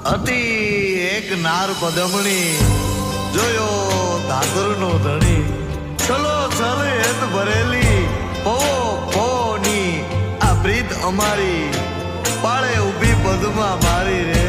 હતી એક નાર પદમણી, જોયો ધાતરનો ધણી. ચલો ચલે હેત ભરેલી, પો પોની આ પ્રીત અમારી, પાળે ઊભી પદમાં મારી રે.